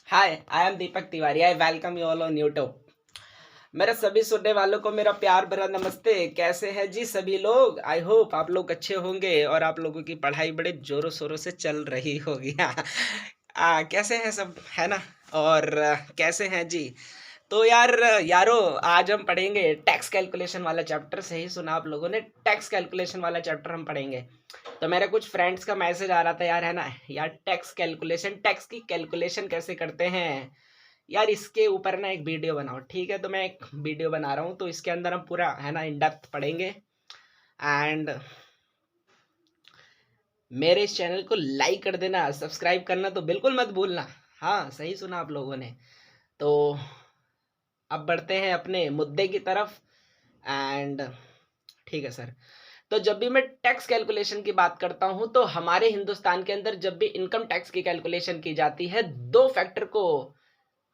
Hi, I am Deepak Tiwari. I welcome you all on YouTube. मेरे सभी सुनने वालों को मेरा प्यार भरा नमस्ते। कैसे हैं जी सभी लोग? आई होप आप लोग अच्छे होंगे और आप लोगों की पढ़ाई बड़े जोरों शोरों से चल रही होगी। कैसे हैं सब, है ना? और कैसे हैं जी? तो यारो आज हम पढ़ेंगे टैक्स कैलकुलेशन वाला चैप्टर। सही सुना आप लोगों ने, टैक्स कैलकुलेशन वाला चैप्टर हम पढ़ेंगे। तो मेरे कुछ फ्रेंड्स का मैसेज आ रहा था यार, है ना यार, टैक्स की कैलकुलेशन कैसे करते हैं यार, इसके ऊपर ना एक वीडियो बनाओ। ठीक है, तो मैं एक वीडियो बना रहा हूँ, तो इसके अंदर हम पूरा, है ना, इन डेप्थ पढ़ेंगे। एंड मेरे इस चैनल को लाइक कर देना, सब्सक्राइब करना तो बिल्कुल मत भूलना। हाँ, सही सुना आप लोगों ने। तो अब बढ़ते हैं अपने मुद्दे की तरफ। एंड ठीक है सर। तो जब भी मैं टैक्स कैलकुलेशन की बात करता हूं, तो हमारे हिंदुस्तान के अंदर जब भी इनकम टैक्स की कैलकुलेशन की जाती है, दो फैक्टर को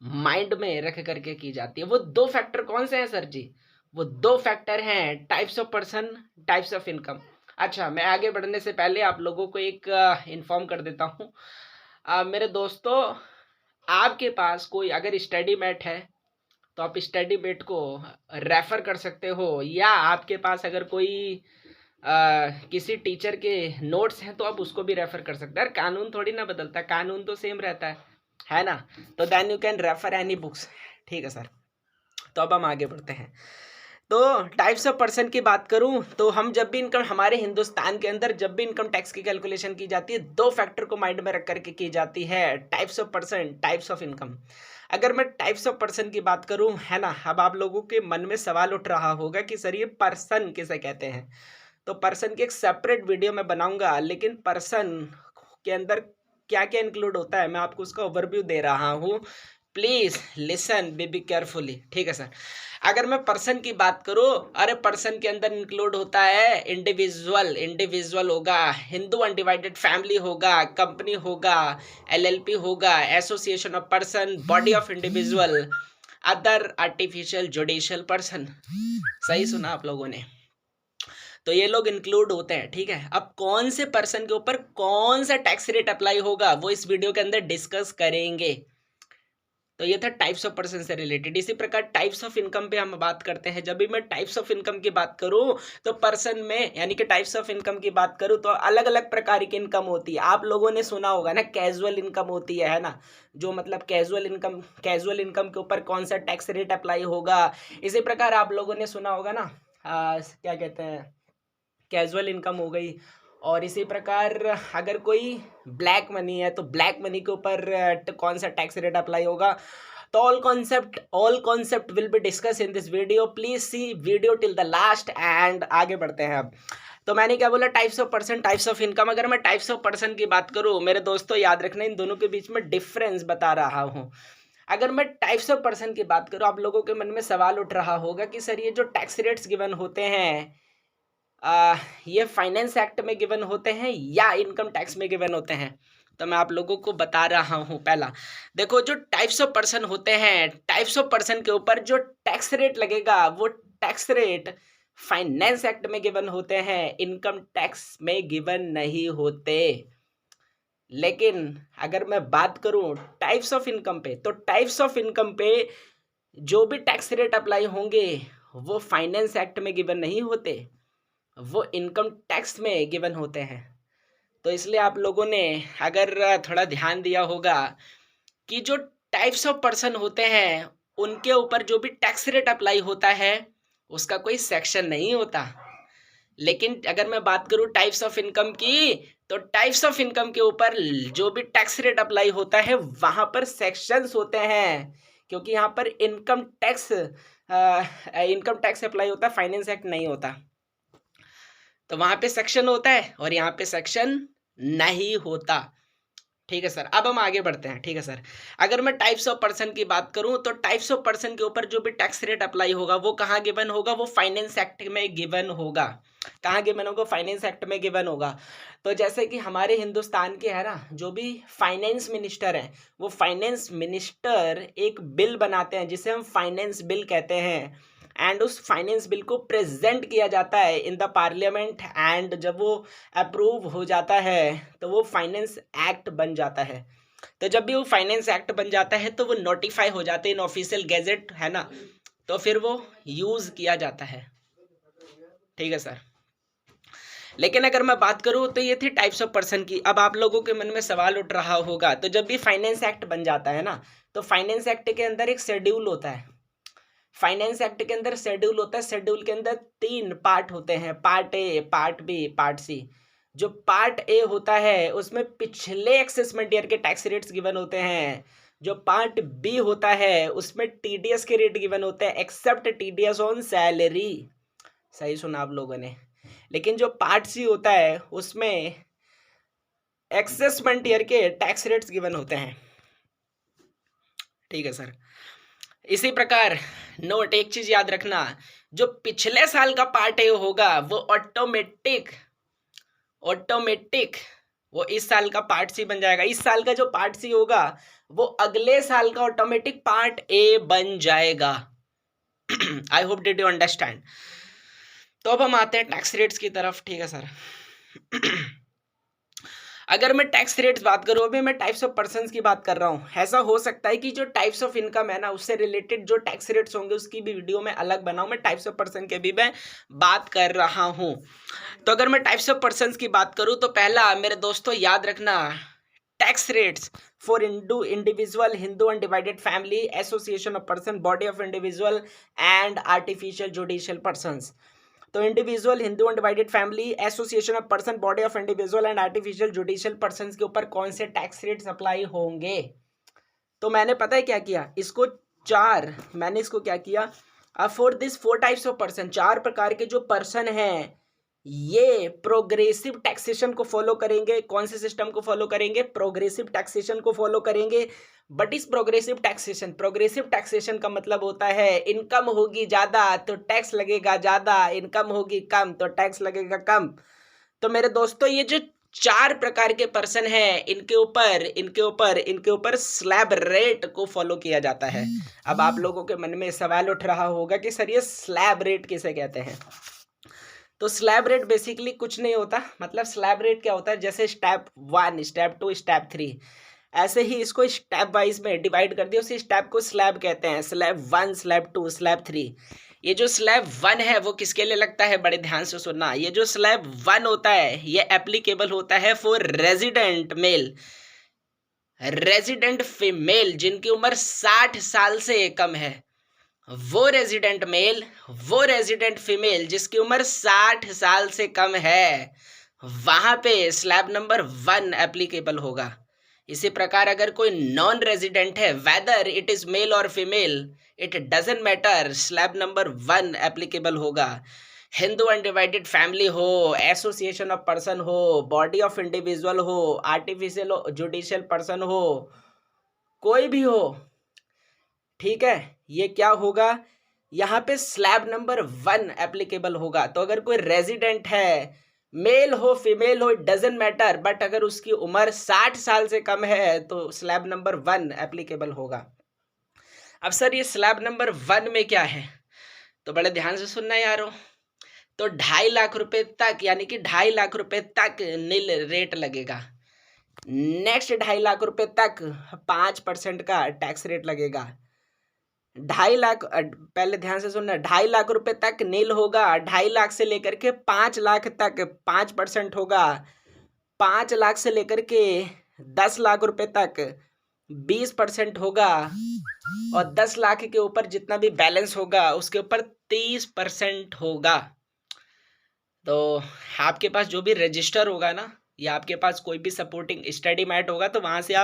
माइंड में रख करके की जाती है। वो दो फैक्टर कौन से हैं सर जी? वो दो फैक्टर हैं types of person, types of income. अच्छा, मैं आगे बढ़ने से पहले आप लोगों को एक इन्फॉर्म कर देता हूँ। मेरे दोस्तों, आपके पास कोई अगर स्टडी मेट है तो आप स्टडी मेट को रेफर कर सकते हो, या आपके पास अगर कोई किसी टीचर के नोट्स हैं तो आप उसको भी रेफर कर सकते हैं। कानून थोड़ी ना बदलता, कानून तो सेम रहता है ना? तो then you can refer any books. ठीक है सर। तो अब हम आगे बढ़ते हैं। तो टाइप्स ऑफ पर्सन की बात करूं, तो हम जब भी इनकम, हमारे हिंदुस्तान के अंदर जब भी इनकम टैक्स की कैलकुलेशन की जाती है, दो फैक्टर को माइंड में रख करके की जाती है। Types of person, types of income. अगर मैं टाइप्स ऑफ पर्सन की बात करूं, है ना, अब आप लोगों के मन में सवाल उठ रहा होगा कि सर ये पर्सन किसे कहते हैं। तो पर्सन की एक सेपरेट वीडियो मैं बनाऊंगा, लेकिन पर्सन के अंदर क्या क्या इंक्लूड होता है मैं आपको उसका ओवरव्यू दे रहा हूँ। Please listen be carefully. ठीक है सर। अगर मैं पर्सन की बात करूं, अरे पर्सन के अंदर इंक्लूड होता है इंडिविजुअल, इंडिविजुअल होगा, हिंदू अनडिवाइडेड फैमिली होगा, कंपनी होगा, एलएलपी होगा, association of person, body of individual, other artificial judicial person. सही सुना आप लोगों ने। तो ये लोग इंक्लूड होते हैं। ठीक है, अब कौन से पर्सन के ऊपर कौन सा टैक्स रेट अप्लाई होगा वो इस वीडियो के अंदर डिस्कस करेंगे। तो ये था टाइप्स ऑफ पर्सन से रिलेटेड। इसी प्रकार टाइप्स ऑफ इनकम पे हम बात करते हैं। जब भी मैं टाइप्स ऑफ इनकम की बात करूं, तो पर्सन में, यानी कि टाइप्स ऑफ इनकम की बात करूं, तो अलग अलग प्रकार की इनकम होती है। आप लोगों ने सुना होगा ना, कैजुअल इनकम होती है ना, जो मतलब कैजुअल इनकम, कैजुअल इनकम के ऊपर कौन सा टैक्स रेट अप्लाई होगा। इसी प्रकार आप लोगों ने सुना होगा ना, क्या कहते हैं, कैजुअल इनकम हो गई। और इसी प्रकार अगर कोई ब्लैक मनी है तो ब्लैक मनी के ऊपर कौन सा टैक्स रेट अप्लाई होगा। तो all concept will be discuss in this video. Please see video till the last. And आगे बढ़ते हैं अब। तो मैंने क्या बोला, types of person, types of income. अगर मैं टाइप्स ऑफ पर्सन की बात करूं, मेरे दोस्तों याद रखना, इन दोनों के बीच में डिफरेंस बता रहा हूं। अगर मैं टाइप्स ऑफ पर्सन की बात करूं, आप लोगों के मन में सवाल उठ रहा होगा कि सर ये जो टैक्स रेट्स गिवन होते हैं, ये फाइनेंस एक्ट में गिवन होते हैं या इनकम टैक्स में गिवन होते हैं। तो मैं आप लोगों को बता रहा हूं। पहला देखो, जो टाइप्स ऑफ पर्सन होते हैं, टाइप्स ऑफ पर्सन के ऊपर जो टैक्स रेट लगेगा वो टैक्स रेट फाइनेंस एक्ट में गिवन होते हैं, इनकम टैक्स में गिवन नहीं होते। लेकिन अगर मैं बात करूं टाइप्स ऑफ इनकम पे, तो टाइप्स ऑफ इनकम पे जो भी टैक्स रेट अप्लाई होंगे वो फाइनेंस एक्ट में गिवन नहीं होते, वो इनकम टैक्स में गिवन होते हैं। तो इसलिए आप लोगों ने अगर थोड़ा ध्यान दिया होगा कि जो टाइप्स ऑफ पर्सन होते हैं उनके ऊपर जो भी टैक्स रेट अप्लाई होता है उसका कोई सेक्शन नहीं होता। लेकिन अगर मैं बात करूं टाइप्स ऑफ इनकम की, तो टाइप्स ऑफ इनकम के ऊपर जो भी टैक्स रेट अप्लाई होता है वहां पर सेक्शंस होते हैं, क्योंकि यहाँ पर इनकम टैक्स अप्लाई होता है, फाइनेंस एक्ट नहीं होता। तो वहां पे सेक्शन होता है और यहाँ पे सेक्शन नहीं होता। ठीक है सर। अब हम आगे बढ़ते हैं। ठीक है सर। अगर मैं टाइप्स ऑफ पर्सन की बात करूं, तो टाइप्स ऑफ पर्सन के ऊपर जो भी टैक्स रेट अप्लाई होगा वो कहाँ गिवन होगा, वो फाइनेंस एक्ट में गिवन होगा। कहाँ गिवन होगा? फाइनेंस एक्ट में गिवन होगा। तो जैसे कि हमारे हिंदुस्तान के, है ना, जो भी फाइनेंस मिनिस्टर है, वो फाइनेंस मिनिस्टर एक बिल बनाते हैं जिसे हम फाइनेंस बिल कहते हैं। एंड उस फाइनेंस बिल को प्रेजेंट किया जाता है इन द पार्लियामेंट, एंड जब वो अप्रूव हो जाता है तो वो फाइनेंस एक्ट बन जाता है। तो जब भी वो फाइनेंस एक्ट बन जाता है तो वो नोटिफाई हो जाते हैं इन ऑफिशियल गैजेट, है ना, तो फिर वो यूज किया जाता है। ठीक है सर। लेकिन अगर मैं बात करूं तो ये थी टाइप्स ऑफ पर्सन की। अब आप लोगों के मन में सवाल उठ रहा होगा, तो जब भी फाइनेंस एक्ट बन जाता है ना, तो फाइनेंस एक्ट के अंदर एक शेड्यूल होता है। फाइनेंस एक्ट के अंदर शेड्यूल होता है, शेड्यूल के अंदर 3 पार्ट होते हैं, part A, part B, part C. जो पार्ट ए होता है उसमें पिछले असेसमेंट ईयर के टैक्स रेट्स गिवन होते हैं। जो पार्ट बी होता है उसमें टीडीएस के रेट गिवन होते हैं, एक्सेप्ट टीडीएस ऑन सैलरी। सही सुना आप लोगों ने। लेकिन जो पार्ट सी होता है उसमें असेसमेंट ईयर के टैक्स रेट्स गिवन होते हैं। ठीक है सर। इसी प्रकार नोट, एक चीज याद रखना, जो पिछले साल का पार्ट ए होगा वो ऑटोमेटिक वो इस साल का पार्ट सी बन जाएगा। इस साल का जो पार्ट सी होगा वो अगले साल का ऑटोमेटिक पार्ट ए बन जाएगा। I hope did you understand. तो अब हम आते हैं टैक्स रेट्स की तरफ। ठीक है सर। अगर मैं टैक्स रेट्स बात करूं, अभी मैं टाइप्स ऑफ पर्संस की बात कर रहा हूं। ऐसा हो सकता है कि जो टाइप्स ऑफ इनकम है ना, उससे रिलेटेड जो टैक्स रेट्स होंगे उसकी भी वीडियो में अलग बनाऊं। मैं टाइप्स ऑफ पर्सन के भी मैं बात कर रहा हूं। तो अगर मैं टाइप्स ऑफ पर्संस की बात करूं तो पहला मेरे दोस्तों याद रखना, tax rates for individual, Hindu undivided family, association of person, body of individual and artificial judicial persons. तो individual, Hindu undivided family, association of person, body of individual and artificial judicial persons के ऊपर कौन से टैक्स रेट्स अप्लाई होंगे। तो मैंने पता है क्या किया, मैंने इसको क्या किया, for this 4 types of person, 4 प्रकार के जो पर्सन हैं ये प्रोग्रेसिव टैक्सेशन को फॉलो करेंगे। कौन से सिस्टम को फॉलो करेंगे? प्रोग्रेसिव टैक्सेशन को फॉलो करेंगे। बट इस प्रोग्रेसिव टैक्सेशन का मतलब होता है इनकम होगी ज्यादा तो टैक्स लगेगा ज्यादा, इनकम होगी कम तो टैक्स लगेगा कम। तो मेरे दोस्तों ये जो 4 प्रकार के पर्सन हैं इनके ऊपर स्लैब रेट को फॉलो किया जाता है। अब आप लोगों के मन में सवाल उठ रहा होगा कि सर ये स्लैब रेट किसे कहते हैं। तो स्लैब रेट बेसिकली कुछ नहीं होता, मतलब स्लैब रेट क्या होता है, जैसे स्टेप 1, स्टेप 2, स्टेप 3, ऐसे ही इसको स्टेप वाइज में डिवाइड कर दिया, उसी स्टेप को स्लैब कहते हैं। Slab 1, slab 2, slab 3। ये जो स्लैब 1 है वो किसके लिए लगता है, बड़े ध्यान से सुनना। ये जो स्लैब 1 होता है ये एप्लीकेबल होता है for resident male, resident female जिनकी उम्र 60 साल से कम है। वो रेजिडेंट मेल, वो रेजिडेंट फीमेल जिसकी उम्र 60 साल से कम है, वहां पे स्लैब नंबर 1 एप्लीकेबल होगा। इसी प्रकार अगर कोई नॉन रेजिडेंट है, वेदर इट इज मेल और female, it doesn't matter, slab number 1 applicable होगा। हिंदू अनडिवाइडेड फैमिली हो, एसोसिएशन ऑफ पर्सन हो, बॉडी ऑफ इंडिविजुअल हो, आर्टिफिशियल जुडिशियल पर्सन हो, कोई भी हो, ठीक है, ये क्या होगा, यहाँ पे स्लैब नंबर 1 एप्लीकेबल होगा। तो अगर कोई रेजिडेंट है, मेल हो फीमेल हो, इट डजंट मैटर, बट अगर उसकी उम्र 60 साल से कम है तो स्लैब नंबर 1 एप्लीकेबल होगा। अब सर ये स्लैब नंबर 1 में क्या है, तो बड़े ध्यान से सुनना यारो। तो 2.5 लाख रुपए तक, यानी कि 2.5 लाख रुपए तक नील रेट लगेगा। नेक्स्ट 2.5 लाख रुपए तक 5% का टैक्स रेट लगेगा। 2.5 लाख, पहले ध्यान से सुनना, 2.5 लाख रुपए तक नील होगा। 2.5 लाख से लेकर के 5 लाख तक 5% होगा। 5 लाख से लेकर के 10 लाख रुपए तक 20% होगा। और 10 लाख के ऊपर जितना भी बैलेंस होगा उसके ऊपर 30% होगा। तो आपके पास जो भी रजिस्टर होगा ना, या आपके पास कोई भी सपोर्टिंग स्टडी मैट होगा, तो वहां से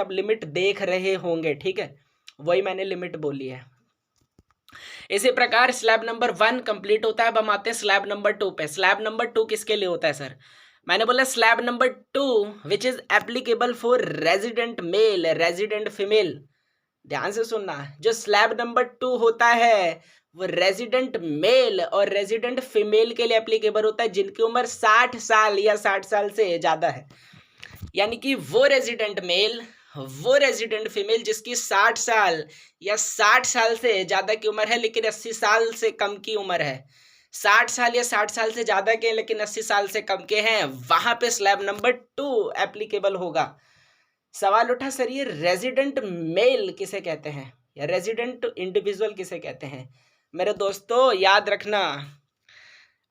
आप लिमिट देख रहे होंगे। ठीक है, वही मैंने लिमिट बोली है। इसी प्रकार स्लैब नंबर 1 कंप्लीट होता है। अब हम आते हैं स्लैब नंबर 2 पे। स्लैब नंबर 2 किसके लिए होता है सर? मैंने बोला slab number 2 which is applicable for resident male, resident female. ध्यान से सुनना, जो स्लैब नंबर 2 होता है वो रेजिडेंट मेल और रेजिडेंट फीमेल के लिए एप्लीकेबल होता है जिनकी उम्र 60 साल या 60 साल से ज्यादा है। यानी कि वो रेजिडेंट मेल, वो रेजिडेंट फीमेल जिसकी 60 साल या 60 साल से ज्यादा की उम्र है लेकिन 80 साल से कम की उम्र है। 60 साल या 60 साल से ज्यादा के लेकिन 80 साल से कम के हैं, वहां पे स्लैब नंबर 2 एप्लीकेबल होगा। सवाल उठा सर ये रेजिडेंट मेल किसे कहते हैं या रेजिडेंट इंडिविजुअल किसे कहते हैं। मेरे दोस्तों याद रखना,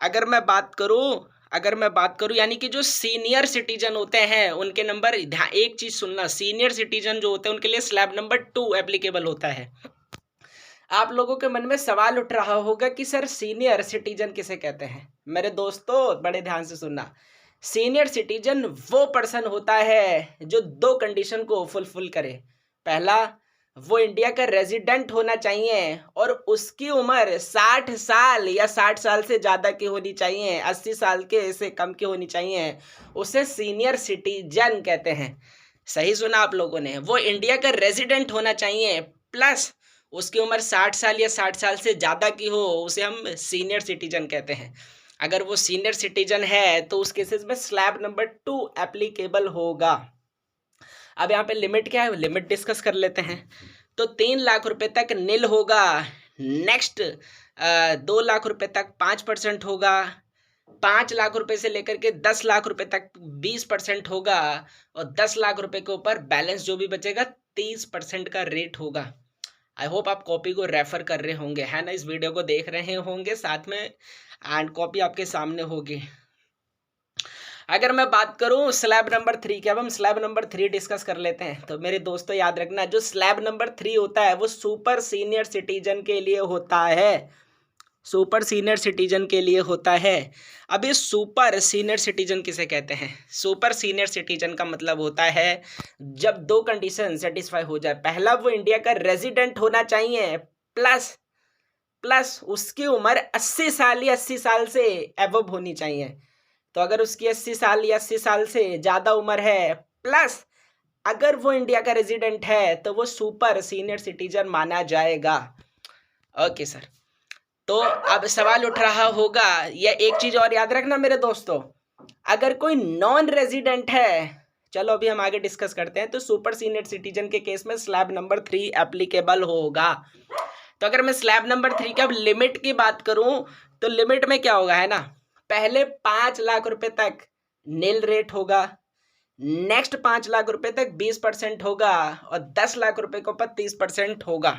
अगर मैं बात करूं यानी कि जो सीनियर सिटीजन होते हैं उनके नंबर, एक चीज सुनना, सीनियर सिटीजन जो होते हैं उनके लिए स्लैब नंबर 2 एप्लीकेबल होता है। आप लोगों के मन में सवाल उठ रहा होगा कि सर सीनियर सिटीजन किसे कहते हैं। मेरे दोस्तों बड़े ध्यान से सुनना, सीनियर सिटीजन वो पर्सन होता है जो 2 कंडीशन को फुलफिल करे। पहला, वो इंडिया का रेजिडेंट होना चाहिए और उसकी उम्र 60 साल या 60 साल से ज़्यादा की होनी चाहिए, 80 साल के से कम की होनी चाहिए, उसे सीनियर सिटीजन कहते हैं। सही सुना आप लोगों ने, वो इंडिया का रेजिडेंट होना चाहिए प्लस उसकी उम्र 60 साल या 60 साल से ज़्यादा की हो, उसे हम सीनियर सिटीजन कहते हैं। अगर वो सीनियर सिटीजन है तो उस केसेस में स्लैब नंबर 2 एप्लीकेबल होगा। अब यहाँ पे लिमिट क्या है, लिमिट डिस्कस कर लेते हैं। तो 3 लाख रुपए तक नील होगा, नेक्स्ट 2 लाख रुपए तक 5% होगा, 5 लाख रुपए से लेकर के 10 लाख रुपए तक 20% होगा और 10 लाख रुपए के ऊपर बैलेंस जो भी बचेगा 30% का रेट होगा। आई होप आप कॉपी को रेफर कर रहे होंगे, है ना, इस वीडियो को देख रहे होंगे साथ में एंड कॉपी आपके सामने होगी। अगर मैं बात करूं स्लैब नंबर 3 की, अब हम स्लैब नंबर 3 डिस्कस कर लेते हैं। तो मेरे दोस्तों याद रखना, जो स्लैब नंबर 3 होता है वो सुपर सीनियर सिटीजन के लिए होता है, सुपर सीनियर सिटीजन के लिए होता है। अब ये सुपर सीनियर सिटीजन किसे कहते हैं। सुपर सीनियर सिटीजन का मतलब होता है जब 2 कंडीशन सेटिस्फाई हो जाए। पहला, वो इंडिया का रेजिडेंट होना चाहिए प्लस उसकी उम्र 80 साल या 80 साल से एबव होनी चाहिए। तो अगर उसकी 80 साल या 80 साल से ज़्यादा उम्र है प्लस अगर वो इंडिया का रेजिडेंट है तो वो सुपर सीनियर सिटीजन माना जाएगा। ओके सर, तो अब सवाल उठ रहा होगा, या एक चीज़ और याद रखना मेरे दोस्तों, अगर कोई नॉन रेजिडेंट है, चलो अभी हम आगे डिस्कस करते हैं, तो सुपर सीनियर सिटीजन के केस में स्लैब नंबर 3 एप्लीकेबल होगा। तो अगर मैं स्लैब नंबर 3 की अब लिमिट की बात करूं तो लिमिट में क्या होगा, है ना, पहले 5 लाख रुपए तक नील रेट होगा, नेक्स्ट 5 लाख रुपए तक 20% होगा और 10 लाख रुपए के ऊपर 30% होगा।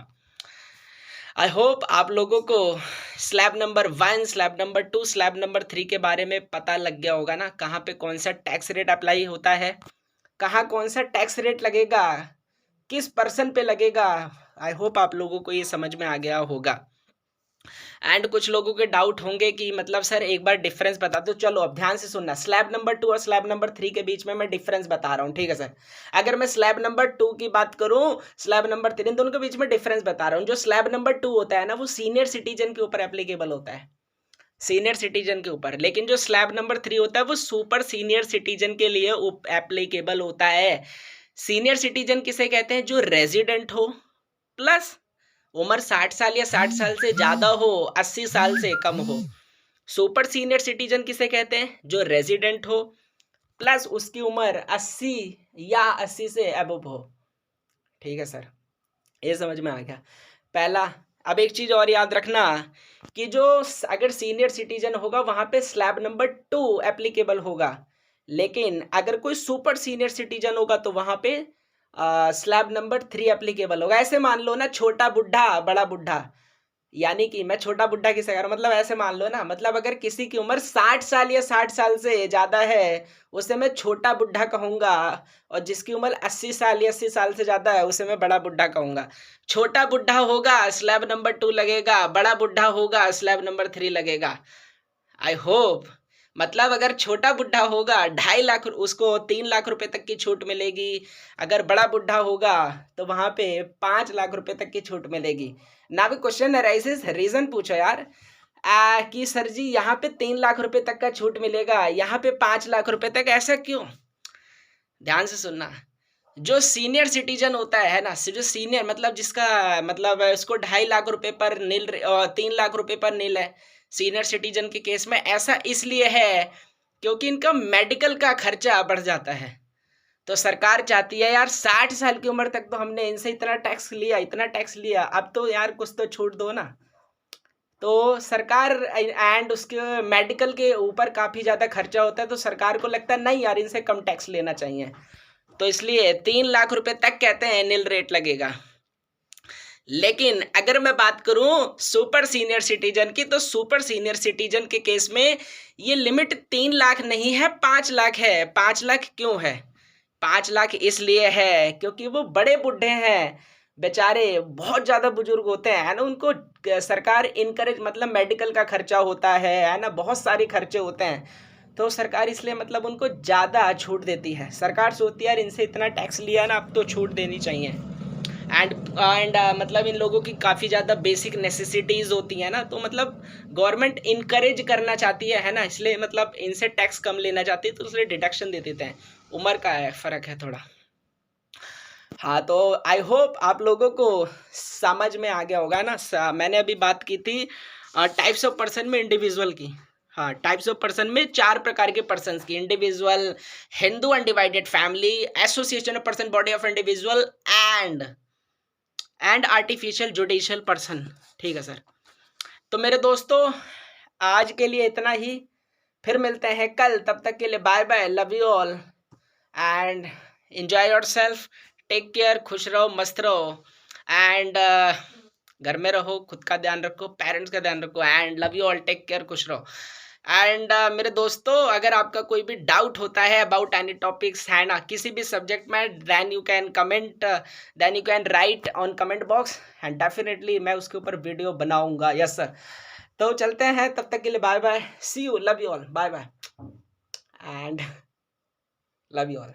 आई होप आप लोगों को slab number 1, slab number 2, slab number 3 के बारे में पता लग गया होगा ना, कहाँ पे कौन सा टैक्स रेट अप्लाई होता है, कहाँ कौन सा टैक्स रेट लगेगा, किस पर्सन पे लगेगा। आई होप आप लोगों को ये समझ में आ गया होगा। एंड कुछ लोगों के डाउट होंगे कि मतलब सर एक बार डिफरेंस बता दो। चलो अब ध्यान से सुनना, स्लैब नंबर 2 और स्लैब नंबर 3 के बीच में मैं डिफरेंस बता रहा हूँ, ठीक है सर। अगर मैं स्लैब नंबर 2 की बात करूँ, स्लैब नंबर 3, दोनों के बीच में डिफरेंस बता रहा हूँ। जो स्लैब नंबर 2 होता है ना, वो सीनियर सिटीजन के ऊपर एप्लीकेबल होता है, सीनियर सिटीजन के ऊपर, लेकिन जो स्लैब नंबर 3 होता है वो सुपर सीनियर सिटीजन के लिए एप्लीकेबल होता है। सीनियर सिटीजन किसे कहते हैं, जो रेजिडेंट हो प्लस उम्र 60 साल या 60 साल से ज़्यादा हो, 80 साल से कम हो। सुपर सीनियर सिटीजन किसे कहते हैं, जो रेजिडेंट हो प्लस उसकी उम्र 80 या 80 से अबव हो। ठीक है सर, ये समझ में आ गया पहला। अब एक चीज़ और याद रखना कि जो अगर सीनियर सिटीजन होगा वहाँ पे स्लैब नंबर 2 एप्लीकेबल होगा, लेकिन अगर कोई सुपर सीनियर सिटीजन होगा तो वहाँ पे स्लैब नंबर 3 एप्लीकेबल होगा। ऐसे मान लो ना, छोटा बुढ़ा बड़ा बुढ़ा, यानी कि मैं छोटा बुढ़ा किसे कह रहा हूँ, मतलब ऐसे मान लो ना, मतलब अगर किसी की उम्र 60 साल या 60 साल से ज़्यादा है उसे मैं छोटा बुढ़ा कहूँगा, और जिसकी उम्र 80 साल या 80 साल से ज़्यादा है उसे मैं बड़ा बुढ़ा कहूँगा। छोटा बुढ़ा होगा स्लैब नंबर 2 लगेगा, बड़ा बुढ़ा होगा स्लैब नंबर 3 लगेगा। आई होप, मतलब अगर छोटा बुढ़ा होगा 2.5 लाख, उसको 3 लाख रुपए तक की छूट मिलेगी। अगर बड़ा बुढ़ा होगा तो वहाँ पे 5 लाख रुपए तक की छूट मिलेगी ना। भी क्वेश्चन अराइजेस, रीज़न पूछो यार कि सर जी यहाँ पे 3 लाख रुपए तक का छूट मिलेगा, यहाँ पे 5 लाख रुपए तक, ऐसा क्यों। ध्यान से सुनना, जो सीनियर सिटीजन होता है ना, जो सीनियर मतलब जिसका मतलब उसको 2.5 लाख रुपए पर नील, 3 लाख रुपए पर नील है, सीनियर सिटीजन के केस में ऐसा इसलिए है क्योंकि इनका मेडिकल का खर्चा बढ़ जाता है। तो सरकार चाहती है यार 60 साल की उम्र तक तो हमने इनसे इतना टैक्स लिया, अब तो यार कुछ तो छूट दो ना। तो सरकार एंड उसके मेडिकल के ऊपर काफ़ी ज़्यादा खर्चा होता है, तो सरकार को लगता है नहीं यार इनसे कम टैक्स लेना चाहिए। तो इसलिए 3 लाख रुपए तक कहते हैं निल रेट लगेगा। लेकिन अगर मैं बात करूं सुपर सीनियर सिटीजन की, तो सुपर सीनियर सिटीजन के केस में ये लिमिट 3 लाख नहीं है, 5 लाख है। 5 लाख क्यों है? 5 लाख इसलिए है क्योंकि वो बड़े बुढ़े हैं बेचारे, बहुत ज्यादा बुजुर्ग होते हैं, है ना। उनको सरकार इनकरेज, मतलब मेडिकल का खर्चा होता है ना, बहुत सारे खर्चे होते हैं। तो सरकार इसलिए मतलब उनको ज्यादा छूट देती है। सरकार सोचती है यार इनसे इतना टैक्स लिया ना, अब तो छूट देनी चाहिए। एंड मतलब इन लोगों की काफ़ी ज़्यादा बेसिक नेसेसिटीज़ होती हैं ना, तो मतलब गवर्नमेंट इनकरेज करना चाहती है ना, इसलिए मतलब इनसे टैक्स कम लेना चाहती है, तो इसलिए डिडक्शन दे देते हैं। उम्र का फ़र्क है थोड़ा। हाँ, तो आई होप आप लोगों को समझ में आ गया होगा ना। मैंने अभी बात की थी टाइप्स ऑफ पर्सन में इंडिविजुअल की। हाँ, टाइप्स ऑफ पर्सन में 4 प्रकार के पर्सन्स की: individual, Hindu undivided family, association of person, body of individual and artificial judicial person. ठीक है सर। तो मेरे दोस्तों आज के लिए इतना ही, फिर मिलते हैं कल। तब तक के लिए bye bye, love you all and enjoy yourself, take care, खुश रहो, मस्त रहो एंड घर में रहो, खुद का ध्यान रखो, पेरेंट्स का ध्यान रखो and love you all, take care, खुश रहो। एंड मेरे दोस्तों अगर आपका कोई भी डाउट होता है अबाउट एनी टॉपिक्स, है ना, किसी भी सब्जेक्ट में, then you can comment, then you can write on comment box and definitely मैं उसके ऊपर वीडियो बनाऊंगा। Yes sir. तो चलते हैं, तब तक के लिए bye bye, see you, love you all, bye bye and love you all.